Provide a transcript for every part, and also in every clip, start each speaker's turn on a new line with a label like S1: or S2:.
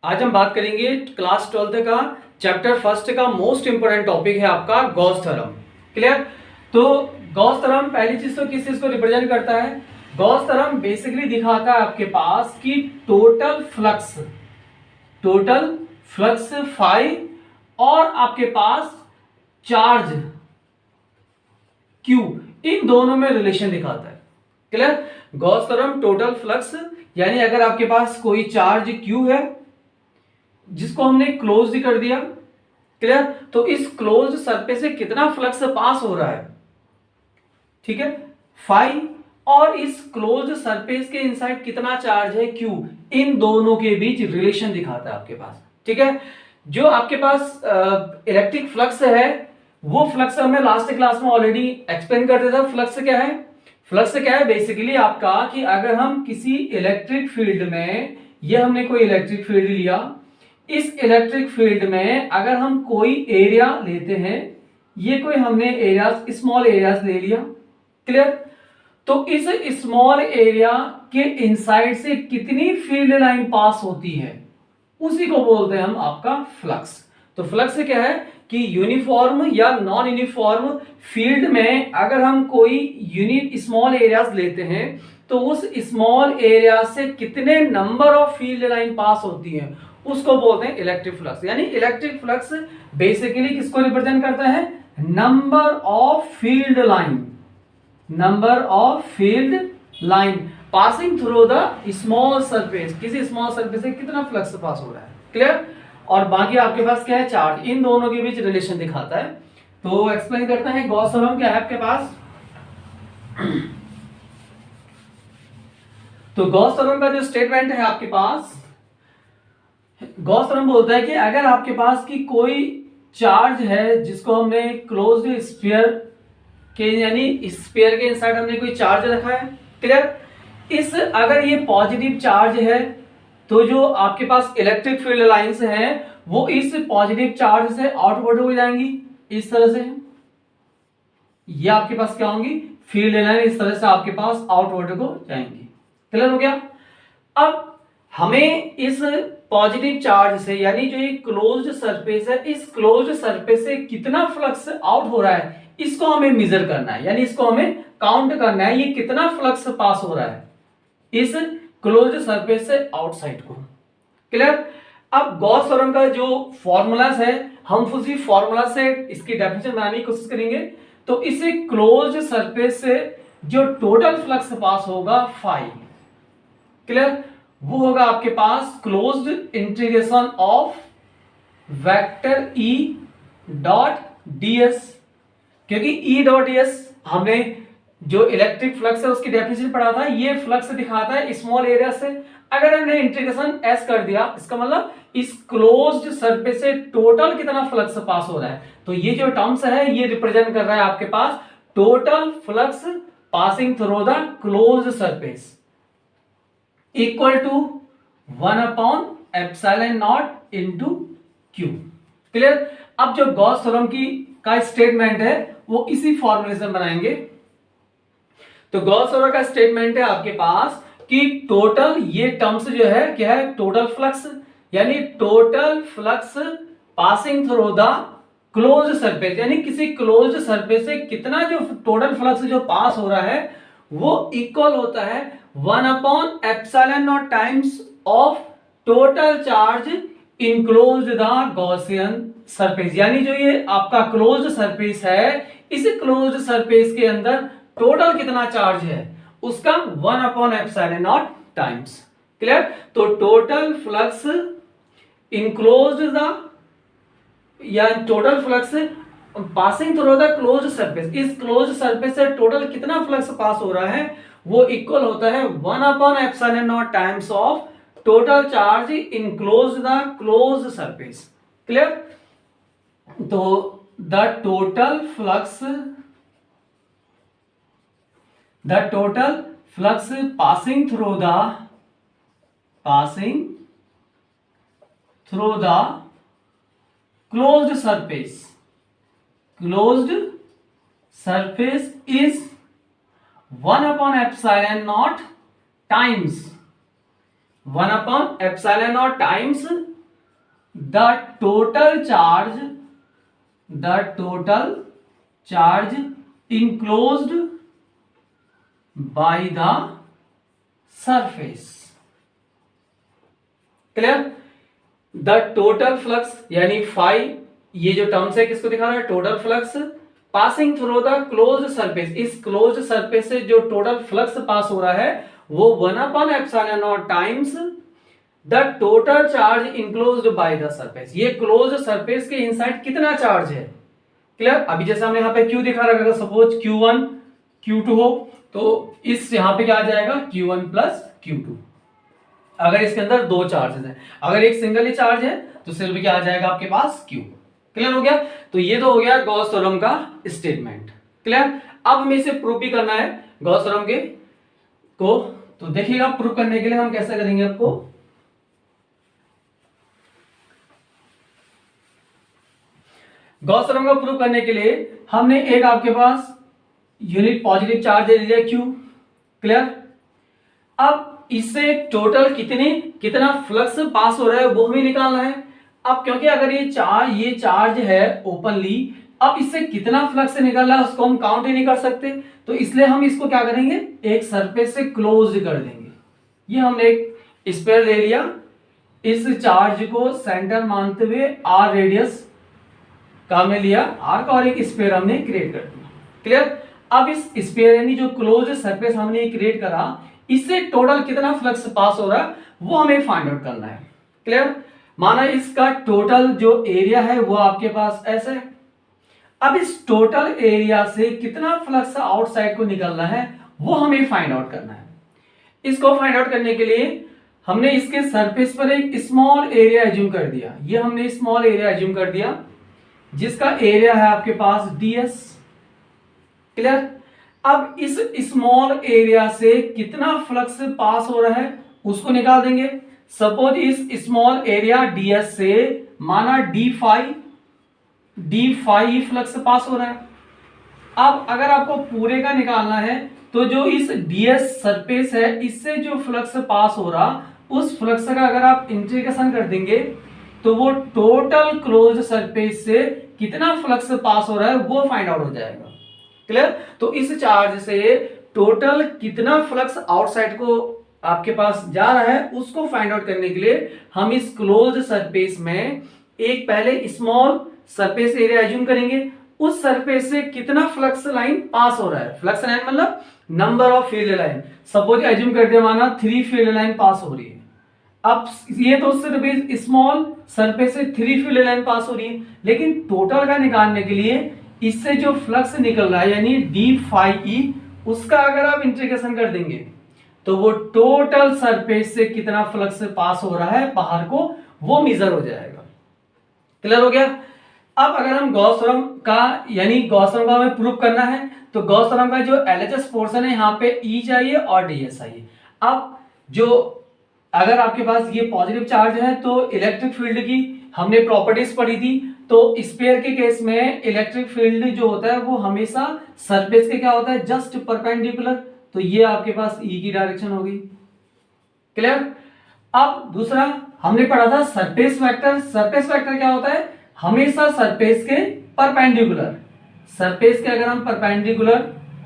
S1: आज हम बात करेंगे क्लास 12th का चैप्टर फर्स्ट का मोस्ट इंपोर्टेंट टॉपिक है आपका गॉस थ्योरम। क्लियर? तो गॉस थ्योरम पहली चीज तो किस चीज को रिप्रेजेंट करता है? गॉस थ्योरम बेसिकली दिखाता है आपके पास कि टोटल फ्लक्स फाई और आपके पास चार्ज क्यू, इन दोनों में रिलेशन दिखाता है। Clear? Gauss theorem total flux यानी अगर आपके पास कोई चार्ज क्यू है जिसको हमने क्लोज कर दिया, क्लियर, तो इस क्लोज सरफेस से कितना फ्लक्स पास हो रहा है, ठीक है, फाई, और इस क्लोज सरफेस के इनसाइड कितना चार्ज है क्यू, इन दोनों के बीच रिलेशन दिखाता है आपके पास। ठीक है? जो आपके पास इलेक्ट्रिक फ्लक्स है वो फ्लक्स हमने लास्ट क्लास में ऑलरेडी एक्सप्लेन कर दिया था। फ्लक्स क्या है? फ्लक्स क्या है बेसिकली आपका कि अगर हम किसी इलेक्ट्रिक फील्ड में, ये हमने कोई इलेक्ट्रिक फील्ड लिया, इस इलेक्ट्रिक फील्ड में अगर हम कोई एरिया लेते हैं, ये कोई हमने एरिया स्मॉल एरियाज ले लिया, क्लियर, तो इस स्मॉल एरिया के इनसाइड से कितनी फील्ड लाइन पास होती है उसी को बोलते हैं हम आपका फ्लक्स। तो फ्लक्स क्या है कि यूनिफॉर्म या नॉन यूनिफॉर्म फील्ड में अगर हम कोई यूनिट स्मॉल एरियाज लेते हैं तो उस स्मॉल एरिया से कितने नंबर ऑफ फील्ड लाइन पास होती है उसको बोलते हैं इलेक्ट्रिक फ्लक्स। यानी इलेक्ट्रिक फ्लक्स बेसिकली किसको रिप्रेजेंट करता है? Number of field line passing through the small surface, किसी स्मॉल सरफेस से कितना फ्लक्स पास हो रहा है। क्लियर? और बाकी आपके पास क्या है? चार्ज। इन दोनों के बीच रिलेशन दिखाता है। तो एक्सप्लेन करते हैं गॉस थ्योरम क्या है आपके पास। तो गॉस थ्योरम का जो स्टेटमेंट है आपके पास, गॉस थ्योरम बोलता है कि अगर आपके पास की कोई चार्ज है जिसको हमने क्लोज्ड स्फीयर के, यानी स्फीयर के इनसाइड हमने कोई चार्ज रखा है, क्लियर, इस अगर ये पॉजिटिव चार्ज है तो जो आपके पास इलेक्ट्रिक फील्ड लाइंस हैं वो इस पॉजिटिव चार्ज से आउटवर्ड हो जाएंगी इस तरह से, ये आपके पास क्या होंगी? फील्ड लाइन इस तरह से आपके पास आउटवर्ड को जाएंगी। क्लियर हो गया? अब हमें इस पॉजिटिव चार्ज से, यानी जो ये क्लोज्ड सरफेस है, इस क्लोज्ड सरफेस से कितना फ्लक्स आउट हो रहा है इसको हमें मेजर करना है, यानी इसको हमें काउंट करना है, ये कितना फ्लक्स पास हो रहा है इस क्लोज्ड सरफेस से आउटसाइड को। क्लियर? अब गॉस थ्योरम का जो फॉर्मूलाज है हम उसी फॉर्मूला से इसकी डेफिनेशन बनाने की कोशिश करेंगे। तो इसे क्लोज्ड सरफेस से जो टोटल फ्लक्स पास होगा फाई, क्लियर, वो होगा आपके पास closed integration of vector E dot DS, क्योंकि ई डॉट डीएस हमने जो इलेक्ट्रिक फ्लक्स है उसकी डेफिनेशन पढ़ा था, ये फ्लक्स दिखाता है स्मॉल एरिया से। अगर हमने इंटीग्रेशन एस कर दिया इसका मतलब इस क्लोज्ड सरफेस से टोटल कितना फ्लक्स पास हो रहा है, तो ये जो टर्म्स है ये रिप्रेजेंट कर रहा है आपके पास total flux passing through the closed surface equal to 1/ε0 into Q. Clear? अब जो गॉस थ्योरम की का स्टेटमेंट है वो इसी फॉर्मूले से बनाएंगे। तो गॉस थ्योरम का स्टेटमेंट है आपके पास कि टोटल, ये टर्म्स जो है क्या है? टोटल फ्लक्स, यानी total flux passing through the closed surface, यानी किसी क्लोज्ड सरफेस से कितना जो टोटल फ्लक्स जो पास हो रहा है वो इक्वल होता है 1/ε0 times of total charge enclosed the Gaussian surface. यानी जो ये आपका क्लोज्ड सरफेस है, इस क्लोज्ड सरफेस के अंदर टोटल कितना चार्ज है उसका 1/ε0 टाइम्स। क्लियर? तो टोटल फ्लक्स इनक्लोज्ड द, या total flux passing through the closed surface, इस क्लोज्ड सरफेस से टोटल कितना फ्लक्स पास हो रहा है वो इक्वल होता है 1/ε0 times of total charge enclosed the closed surface. Clear? तो the total flux passing through the closed surface is 1/ε0 times the total charge enclosed by the surface। Clear? The total flux यानी phi, ये जो terms है किसको दिखा रहा है? Total flux passing through the closed surface. इस क्लोज्ड सरफेस से जो टोटल फ्लक्स पास हो रहा है वो 1/ε0 times the total charge enclosed by the surface. ये क्लोज्ड सरफेस के इनसाइड कितना चार्ज है। क्लियर? अभी जैसे हमने यहाँ पे Q दिखा रखा है, सपोज Q1 Q2 हो तो इस यहाँ पे क्या आ जाएगा? Q1 plus Q2। अगर इसके अंदर दो चार्जेस हैं, अगर एक सिंगल ही चार्ज है तो सिर्फ क्या आ जाएगा आपके पास? Q। क्लियर हो गया? तो ये तो हो गया गॉस थ्योरम का स्टेटमेंट। क्लियर? अब हमें इसे प्रूव भी करना है गॉस थ्योरम के को। तो देखिएगा प्रूव करने के लिए हम कैसे करेंगे आपको। गॉस थ्योरम को प्रूव करने के लिए हमने एक आपके पास यूनिट पॉजिटिव चार्ज दे दिया Q। क्लियर? अब इससे टोटल कितना फ्लक्स पास हो रहा है वो हमें निकालना है। अब क्योंकि अगर ये चार्ज है ओपनली, अब इससे कितना फ्लक्स निकल रहा है उसको हम काउंट ही नहीं कर सकते, तो इसलिए हम इसको क्या करेंगे? एक सरफेस से क्लोज कर देंगे। ये हमने एक स्फीयर ले लिया, इस चार्ज को सेंटर मानते हुए आर रेडियस का हमने लिया आर का, और एक स्फीयर हमने क्रिएट कर दिया। क्लियर? अब इस स्फीयर यानी जो क्लोज सरफेस हमने क्रिएट करा, इससे टोटल कितना फ्लक्स पास हो रहा है वो हमें फाइंड आउट करना है। क्लियर? माना इसका टोटल जो एरिया है वो आपके पास ऐसे है। अब इस टोटल एरिया से कितना फ्लक्स आउटसाइड को निकलना है वो हमें फाइंड आउट करना है। इसको फाइंड आउट करने के लिए हमने इसके सरफेस पर एक स्मॉल एरिया एज्यूम कर दिया। ये हमने स्मॉल एरिया एज्यूम कर दिया जिसका एरिया है आपके पास ds। क्लियर? अब इस स्मॉल एरिया से कितना फ्लक्स पास हो रहा है उसको निकाल देंगे। सपोज इस स्मॉल एरिया ds से माना d फाई फ्लक्स पास हो रहा है। अब अगर आपको पूरे का निकालना है तो जो इस ds सरफेस है इससे जो फ्लक्स पास हो रहा उस फ्लक्स का अगर आप इंटीग्रेशन कर देंगे तो वो टोटल क्लोज सरफेस से कितना फ्लक्स पास हो रहा है वो फाइंड आउट हो जाएगा। क्लियर? तो इस चार्ज से टोटल कितना फ्लक्स आउटसाइड को आपके पास जा रहा है उसको फाइंड आउट करने के लिए हम इस क्लोज सरफेस में एक पहले स्मॉल सरफेस एरिया एज्यूम करेंगे। उस सरफेस से कितना फ्लक्स लाइन पास हो रहा है, फ्लक्स लाइन मतलब number of field line. Suppose assume करते माना 3 फील्ड लाइन पास हो रही है। अब ये तो सिर्फ स्मॉल सरफेस से 3 फील्ड लाइन पास हो रही है, लेकिन टोटल का निकालने के लिए इससे जो फ्लक्स निकल रहा है यानी डी फाई ई, उसका अगर आप इंटीग्रेशन कर देंगे तो वो टोटल सरफेस से कितना फ्लक्स पास हो रहा है बाहर को वो मेजर हो जाएगा। क्लियर हो गया? अब अगर हम गॉस थ्योरम का यानी गॉस थ्योरम का हमें प्रूव करना है तो गॉस थ्योरम का जो एलएचएस पोर्शन है यहाँ पे ई चाहिए और डीएस चाहिए। अब जो अगर आपके पास ये पॉजिटिव चार्ज है तो इलेक्ट्रिक फील्ड की हमने प्रॉपर्टीज पढ़ी थी, तो स्फीयर के केस में इलेक्ट्रिक फील्ड जो होता है वो हमेशा सरफेस के क्या होता है? Just perpendicular. तो ये आपके पास ई की डायरेक्शन होगी। क्लियर? अब दूसरा हमने पढ़ा था सरफेस वेक्टर। सरफेस वेक्टर क्या होता है? हमेशा सरफेस के परपेंडिकुलर। सरफेस के अगर हम परपेंडिकुलर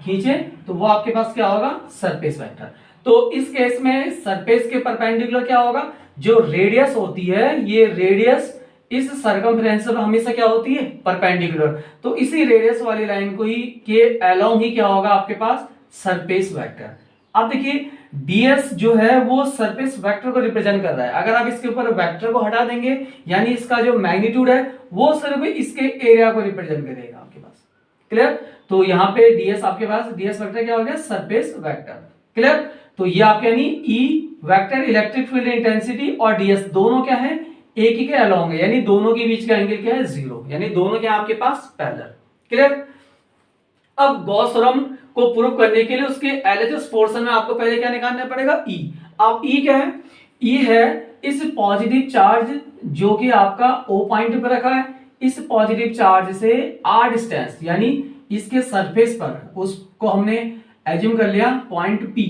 S1: खींचे तो वो आपके पास क्या होगा? Surface vector. तो इस केस में सरफेस के परपेंडिकुलर क्या होगा? जो रेडियस होती है, ये रेडियस इस सरकमफ्रेंस पर हमेशा क्या होती है? परपेंडिकुलर। तो इसी रेडियस वाली लाइन को ही के अलोंग ही क्या होगा आपके पास? Surface vector. अब देखिए ds जो है वो सरफेस वेक्टर को रिप्रेजेंट कर रहा है। अगर आप इसके ऊपर वेक्टर को हटा देंगे यानी इसका जो मैग्नीट्यूड है वो सिर्फ इसके एरिया को रिप्रेजेंट करेगा आपके पास। क्लियर? तो यहाँ पे ds आपके पास ds वेक्टर क्या हो गया? Surface vector. क्लियर? तो ये आपके यानी E vector electric field intensity और ds दोनों क्या है? एक ही के अलोंग है, यानी दोनों के बीच का एंगल क्या है? 0, यानी दोनों क्या आपके पास? पैरेलल। क्लियर? अब गॉस थ्योरम को प्रूव करने के लिए उसके एलएचएस पोर्शन में आपको पहले क्या निकालना पड़ेगा? E। अब E क्या है? E है इस पॉजिटिव चार्ज जो कि आपका O पॉइंट पर रखा है, इस पॉजिटिव चार्ज से r डिस्टेंस यानी इसके सरफेस पर उसको हमने एज्यूम कर लिया पॉइंट P।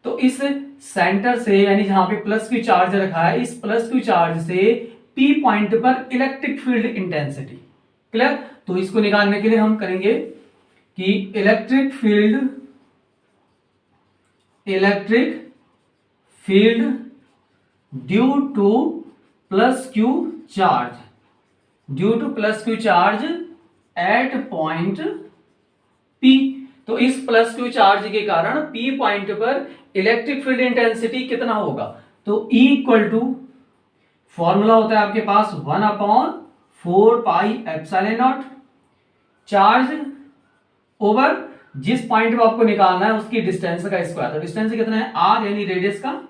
S1: तो इस सेंटर से यानी जहां पे प्लस क्यू चार्ज रखा है, इस प्लस क्यू चार्ज से P पॉइंट पर इलेक्ट्रिक फील्ड इंटेंसिटी। क्लियर? तो इसको निकालने के लिए हम करेंगे कि electric field due two plus Q charge at point P। तो इस प्लस क्यू चार्ज के कारण P पॉइंट पर इलेक्ट्रिक फील्ड इंटेंसिटी कितना होगा? तो E इक्वल टू फॉर्मूला होता है आपके पास 1/4 pi epsilon not charge over जिस पॉइंट पे आपको निकालना है उसकी डिस्टेंस का स्क्वायर। तो डिस्टेंस कितना है? r यानी रेडियस का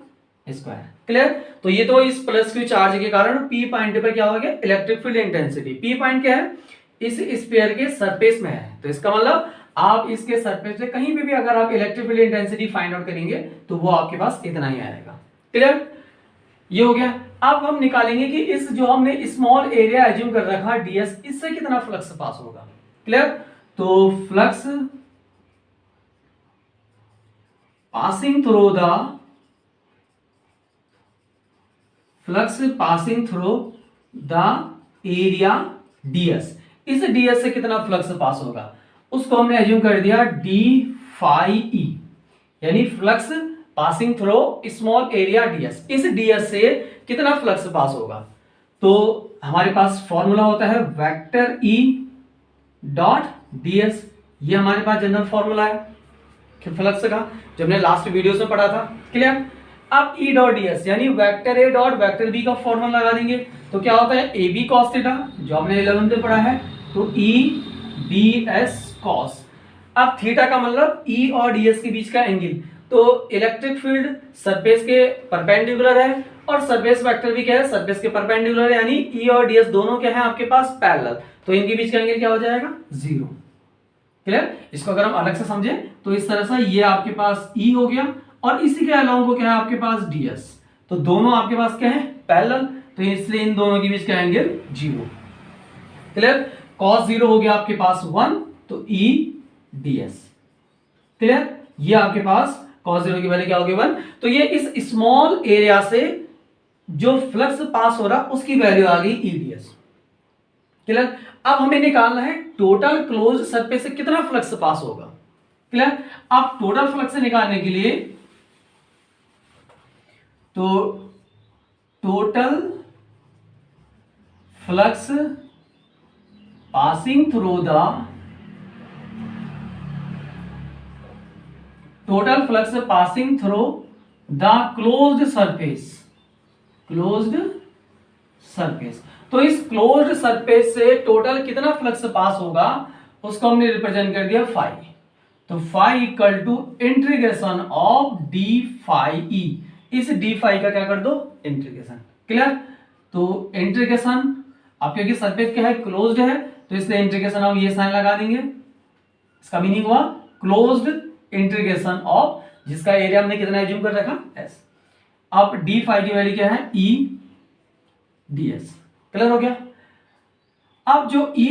S1: स्क्वायर। क्लियर? तो ये तो इस प्लस क्यू चार्ज के कारण P पॉइंट पे क्या हो गया? Electric field intensity. P point क्या है? इस स्फीयर के सरफेस में है। तो इसका मतलब आप इसके सरफेस से कहीं पे भी अगर आप electric field intensity find out करेंगे तो वो आपके पास इतना ही आएगा। क्लियर? ये हो गया। अब हम निकालेंगे कि इस जो हमने स्मॉल एरिया एज्यूम कर रखा ds, इससे कितना फ्लक्स पास होगा। क्लियर? तो flux passing through the area ds, इस ds से कितना फ्लक्स पास होगा उसको हमने एज्यूम कर दिया d phi e, यानी flux passing through small area ds। इस ds से कितना फ्लक्स पास होगा? तो हमारे पास फॉर्मूला होता है वेक्टर E डॉट ds। ये हमारे पास जनरल फॉर्मूला है फ्लक्स का जो हमने लास्ट वीडियोस में पढ़ा था। क्लियर? अब E डॉट ds यानी vector A dot vector B का फॉर्मूला लगा देंगे तो क्या होता है? AB cos थीटा जो हमने 11th में पढ़ा है, तो E ds cos। अब थीटा का मतलब E और ds के बीच का एंगल। तो इलेक्ट्रिक फील्ड सरफेस के परपेंडिकुलर है और सरफेस वेक्टर भी क्या है? सरफेस के परपेंडिकुलर है, यानी E और ds दोनों क्या है आपके पास? पैरेलल। तो इनके बीच का एंगल क्या हो जाएगा? 0। क्लियर? इसको अगर हम अलग से समझे तो इस तरह से ये आपके पास E हो गया और इसी के अलावा को क्या है आपके पास? ds। तो दोनों आपके पास क्या है? पैरेलल। तो इसलिए इन दोनों के बीच का एंगल 0। क्लियर? cos 0 हो गया आपके पास 1, तो E ds। क्लियर? ये आपके पास cos 0 की वैल्यू क्या होगी? 1। तो ये इस स्मॉल एरिया से जो फ्लक्स पास हो रहा उसकी वैल्यू आ गई E ds। क्लियर? अब हमें निकालना है टोटल क्लोज्ड सरफेस से कितना फ्लक्स पास होगा। क्लियर? अब टोटल फ्लक्स निकालने के लिए तो total flux passing through the closed surface. तो इस क्लोज्ड सरफेस से टोटल कितना फ्लक्स पास होगा उसको हमने रिप्रेजेंट कर दिया फाई। तो phi equal to integration of d phi E. इस डी फाई का क्या कर दो? इंटीग्रेशन। क्लियर? तो इंटीग्रेशन अब क्योंकि सरफेस क्या है? क्लोज्ड है, तो इसलिए इंटीग्रेशन हम ये साइन लगा देंगे। इसका मीनिंग हुआ क्लोज्ड इंटीग्रेशन ऑफ, जिसका एरिया हमने कितना एज्यूम कर रखा? s। अब डी फाई की वैल्यू क्या है? E ds। क्लियर हो गया? अब जो E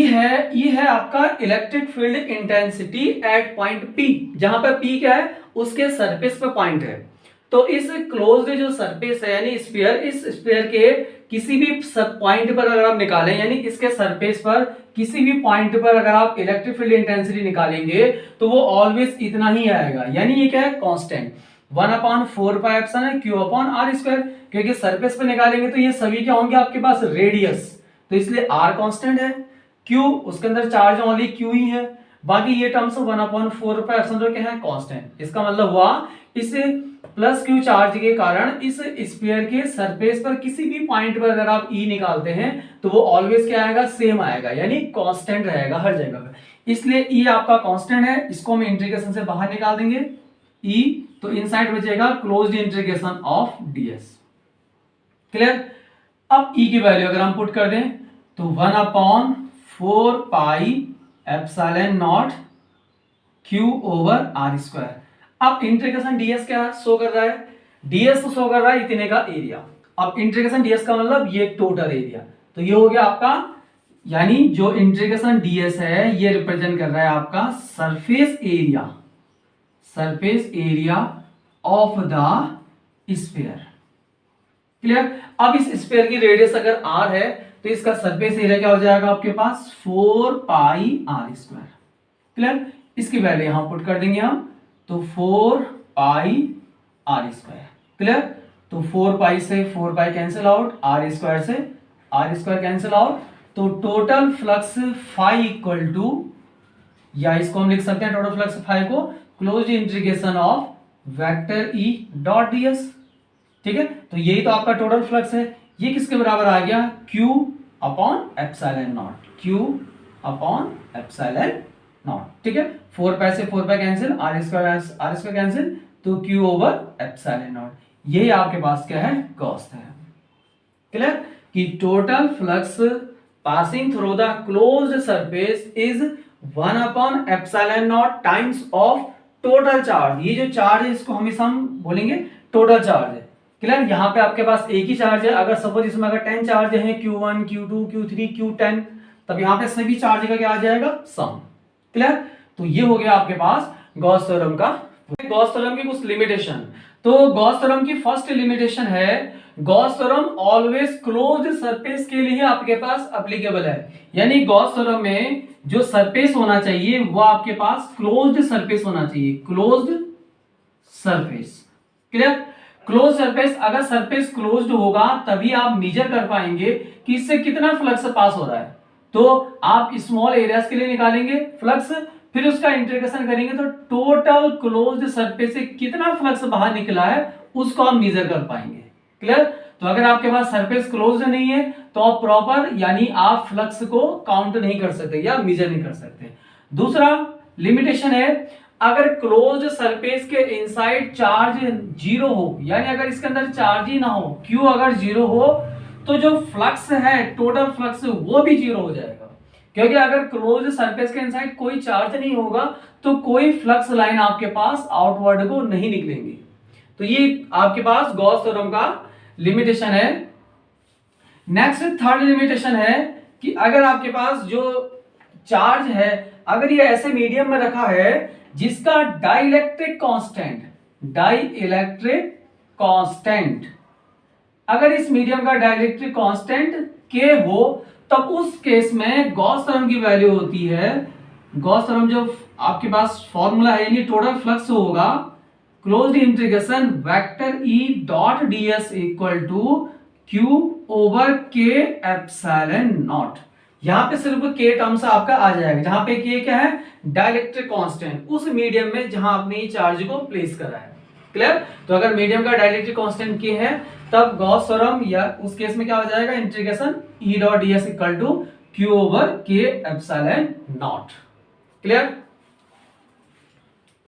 S1: है आपका electric field intensity at point P, जहां पर P क्या है? उसके सरफेस पे पॉइंट है। तो इस क्लोज्ड जो सरफेस है यानी स्फीयर, इस स्फीयर के किसी भी पॉइंट पर अगर आप निकालें, यानी इसके सरफेस पर किसी भी पॉइंट पर अगर आप इलेक्ट्रिक फील्ड इंटेंसिटी निकालेंगे तो वो ऑलवेज इतना ही आएगा। यानी ये क्या है? Constant 1/4 pi epsilon q upon r square. क्योंकि सरफेस पे निकालेंगे तो ये सभी क्या होंगे आपके पास? रेडियस। तो इसलिए r कांस्टेंट है, q उसके अंदर चार्ज ओनली q ही है, बाकी ये टर्म्स 1/4 पाई एप्सिलॉन क्या है? कांस्टेंट। इसका मतलब हुआ इस प्लस q चार्ज के कारण इस स्फीयर के सरफेस पर किसी भी पॉइंट पर अगर आप E निकालते हैं तो वो ऑलवेज क्या आएगा? सेम आएगा, यानी कांस्टेंट रहेगा हर जगह पे। इसलिए E आपका कांस्टेंट है, इसको हम इंटीग्रेशन से बाहर निकाल देंगे E, तो इनसाइड बचेगा closed integration of ds। Clear? अब E की वैल्यू अगर हम पुट कर दें तो 1/4 pi epsilon not q over r square. अब इंटीग्रेशन ds क्या शो कर रहा है? ds तो शो कर रहा है इतने का एरिया। अब इंटीग्रेशन ds का मतलब ये टोटल एरिया। तो ये हो गया आपका, यानी जो इंटीग्रेशन ds है ये रिप्रेजेंट कर रहा है आपका surface area of the sphere. Clear. अब इस स्फीयर की रेडियस अगर r है तो इसका सरफेस एरिया क्या हो जाएगा आपके पास 4 पाई r स्क्वायर। क्लियर, इसकी वैल्यू यहां पुट कर देंगे हम, तो 4 पाई r स्क्वायर। क्लियर, तो 4 पाई से 4 pi cancel out, r square से r स्क्वायर कैंसिल आउट, तो total flux phi equal to, या इसको हम लिख सकते हैं टोटल फ्लक्स फाई को close integration of vector E dot ds। ठीक है, तो यही तो आपका टोटल फ्लक्स है। ये किसके बराबर आ गया, q upon epsilon not, q upon epsilon not. ठीक है, 4 पाई से 4 pi cancel, r square cancel, तो q ओवर एप्सिलॉन नॉट। यही आपके पास क्या है, गॉस है। क्लियर, कि total flux passing through the closed surface is 1 upon epsilon not times of total charge. ये जो चार्ज है इसको हमेशा हम बोलेंगे टोटल चार्ज है। क्लियर, यहाँ पे आपके पास एक ही चार्ज है, अगर सपोज इसमें अगर 10 चार्ज है, Q1 Q2 Q3 Q10, तब यहाँ पे सभी चार्ज का क्या आ जाएगा, सम। क्लियर, तो ये हो गया आपके पास गॉस थ्योरम का। गॉस थ्योरम की कुछ लिमिटेशन, तो गॉस थ्योरम की फर्स्ट लिमिटेशन है, Gauss theorem always closed surface के लिए आपके पास एप्लीकेबल है। यानी गॉस थ्योरम में जो सरफेस होना चाहिए वो आपके पास क्लोज्ड सरफेस होना चाहिए, closed surface. Clear, close surface, अगर सरफेस क्लोज्ड होगा तभी आप मेजर कर पाएंगे कि इससे कितना फ्लक्स पास हो रहा है। तो आप स्मॉल एरियाज के लिए निकालेंगे फ्लक्स, फिर उसका इंटीग्रेशन करेंगे तो टोटल क्लोज्ड सरफेस से कितना फ्लक्स बाहर निकला है उसको आप मेजर कर पाएंगे। क्लियर, तो अगर आपके पास सरफेस क्लोज्ड नहीं है तो आप प्रॉपर यानी आप फ्लक्स को काउंट नहीं कर सकते या मेजर नहीं कर सकते। दूसरा लिमिटेशन है, अगर क्लोज्ड सरफेस के इनसाइड चार्ज जीरो हो, यानी अगर इसके अंदर चार्ज ही ना हो, Q अगर जीरो हो तो जो फ्लक्स है टोटल फ्लक्स वो भी जीरो हो जाएगा। क्योंकि अगर क्लोज्ड सरफेस के इनसाइड कोई चार्ज नहीं होगा तो कोई फ्लक्स लाइन आपके पास आउटवर्ड को नहीं निकलेंगी। तो ये आपके पास गॉस थ्योरम का लिमिटेशन है। नेक्स्ट थर्ड लिमिटेशन है कि अगर आपके पास जो चार्ज है, अगर ये ऐसे मीडियम में रखा है जिसका डाइलेक्ट्रिक कांस्टेंट, अगर इस मीडियम का डाइलेक्ट्रिक कांस्टेंट K हो, तब उस केस में गॉस थ्योरम की वैल्यू होती है, गॉस थ्योरम जो आपके पास फॉर्मूला है, यानी टोटल फ्लक्स होगा closed integration vector E dot ds equal to Q over K epsilon naught. यहां पे सिर्फ K टर्म्स आपका आ जाएगा, जहां पे K क्या है, डाइलेक्ट्रिक कांस्टेंट, उस मीडियम में जहां आपने चार्ज को प्लेस करा है। क्लियर, तो अगर मीडियम का डाइलेक्ट्रिक कांस्टेंट K है तब गॉस थ्योरम या उस केस में क्या हो जाएगा, integration E dot ds equal to Q over K epsilon naught. Clear.